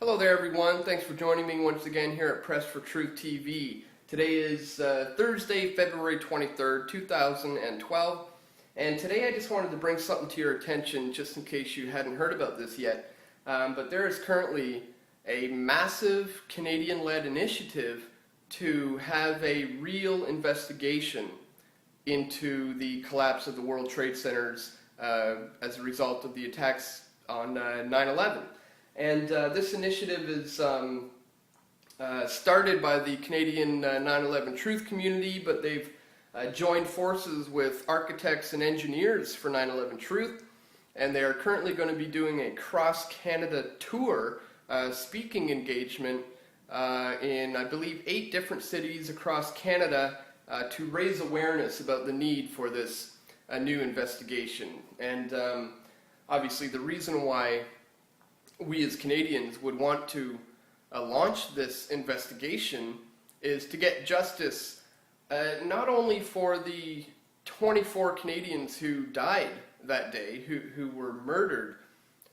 Hello there everyone, thanks for joining me once again here at Press for Truth TV. Today is Thursday, February 23rd, 2012, and today I just wanted to bring something to your attention just in case you hadn't heard about this yet. But there is currently a massive Canadian-led initiative to have a real investigation into the collapse of the World Trade Centers as a result of the attacks on 9/11. And this initiative is started by the Canadian 9/11 Truth community, but they've joined forces with architects and engineers for 9/11 Truth, and they are currently going to be doing a cross-Canada tour speaking engagement in, I believe, 8 different cities across Canada to raise awareness about the need for this new investigation. And obviously the reason why we as Canadians would want to launch this investigation is to get justice not only for the 24 Canadians who died that day, who were murdered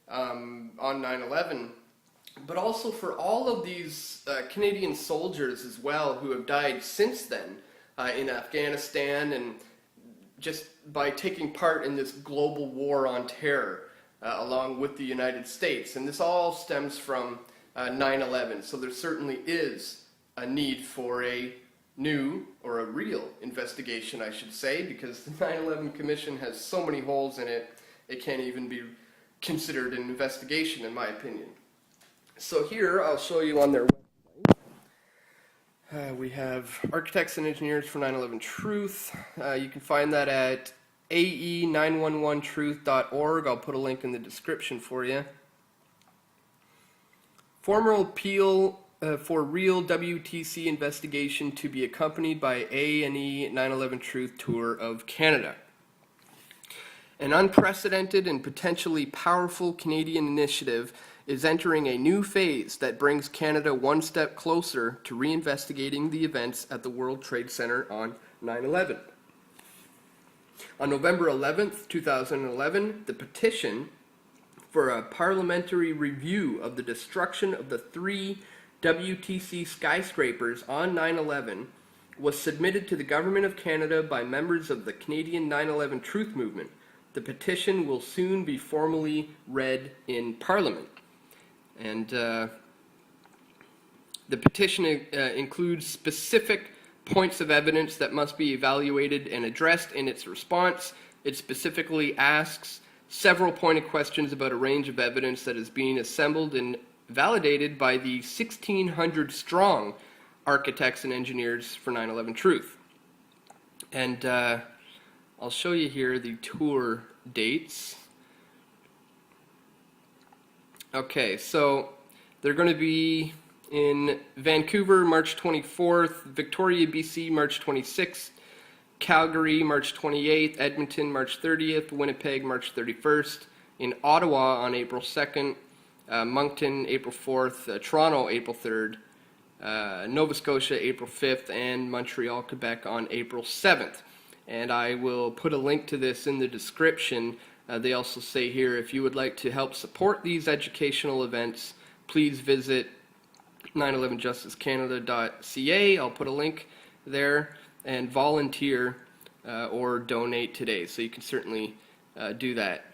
on 9/11, but also for all of these Canadian soldiers as well who have died since then in Afghanistan and just by taking part in this global war on terror. Along with the United States. And this all stems from 9/11. So there certainly is a need for a new, or a real investigation, I should say, because the 9/11 Commission has so many holes in it, it can't even be considered an investigation, in my opinion. So here, I'll show you on their website. We have Architects and Engineers for 9/11 Truth. You can find that at ae911truth.org. I'll put a link in the description for you. Formal appeal for real WTC investigation to be accompanied by A&E 9/11 Truth Tour of Canada. An unprecedented and potentially powerful Canadian initiative is entering a new phase that brings Canada one step closer to reinvestigating the events at the World Trade Center on 9/11. On November 11th, 2011, the petition for a parliamentary review of the destruction of the 3 WTC skyscrapers on 9/11 was submitted to the Government of Canada by members of the Canadian 9/11 Truth Movement. The petition will soon be formally read in Parliament. And the petition includes specific points of evidence that must be evaluated and addressed in its response. It specifically asks several pointed questions about a range of evidence that is being assembled and validated by the 1,600 strong architects and engineers for 9/11 Truth. And I'll show you here the tour dates. Okay, so they're going to be in Vancouver, March 24th, Victoria, BC, March 26th, Calgary, March 28th, Edmonton, March 30th, Winnipeg, March 31st, in Ottawa on April 2nd, Moncton, April 4th, Toronto, April 3rd, Nova Scotia, April 5th, and Montreal, Quebec on April 7th. And I will put a link to this in the description. They also say here, if you would like to help support these educational events, please visit 911justicecanada.ca. I'll put a link there, and volunteer or donate today, so you can certainly do that.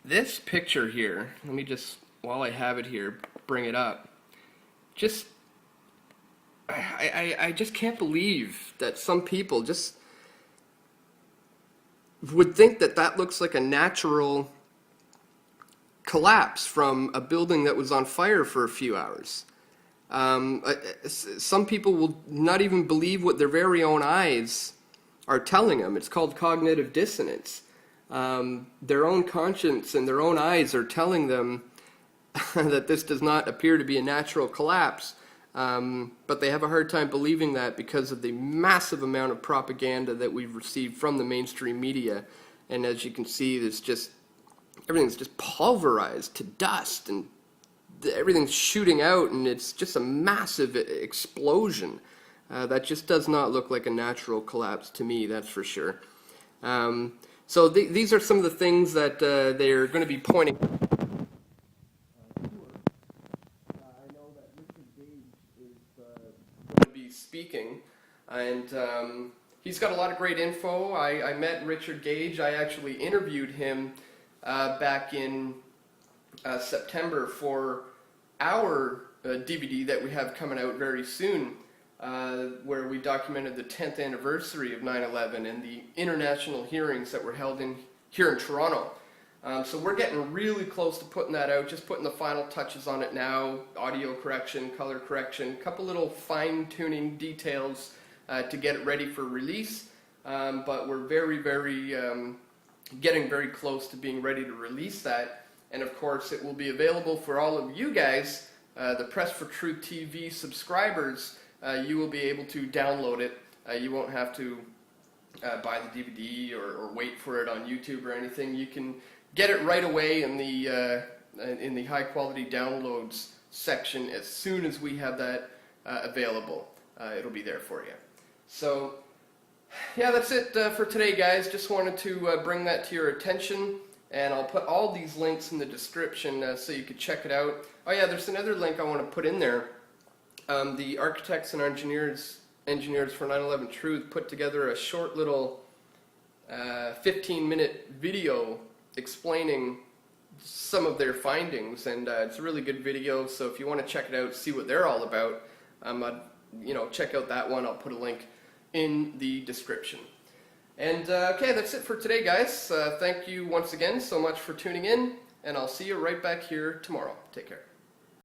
This picture here, let me just, while I have it here, bring it up. Just, I just can't believe that some people just would think that that looks like a natural collapse from a building that was on fire for a few hours. Some people will not even believe what their very own eyes are telling them. It's called cognitive dissonance. Their own conscience and their own eyes are telling them that this does not appear to be a natural collapse, but they have a hard time believing that because of the massive amount of propaganda that we've received from the mainstream media. And as you can see, it's just, everything's just pulverized to dust, and everything's shooting out, and it's just a massive explosion. That just does not look like a natural collapse to me, that's for sure. So these are some of the things that they're going to be pointing. I know speaking, and he's got a lot of great info. I met Richard Gage. I actually interviewed him back in September for our DVD that we have coming out very soon, where we documented the 10th anniversary of 9/11 and the international hearings that were held here in Toronto. So we're getting really close to putting that out, just putting the final touches on it now, audio correction, color correction, a couple little fine-tuning details to get it ready for release, but we're getting very close to being ready to release that. And of course it will be available for all of you guys, the Press for Truth TV subscribers. You will be able to download it. You won't have to buy the DVD or wait for it on YouTube or anything. You can get it right away in the high quality downloads section as soon as we have that available. It'll be there for you. So yeah, that's it for today, guys. Just wanted to bring that to your attention, and I'll put all these links in the description so you could check it out. Oh yeah, there's another link I want to put in there. The architects and engineers for 9/11 Truth put together a short little 15-minute video explaining some of their findings, and it's a really good video. So if you want to check it out, see what they're all about, check out that one. I'll put a link in the description. And okay, that's it for today, guys. Thank you once again so much for tuning in, and I'll see you right back here tomorrow. Take care.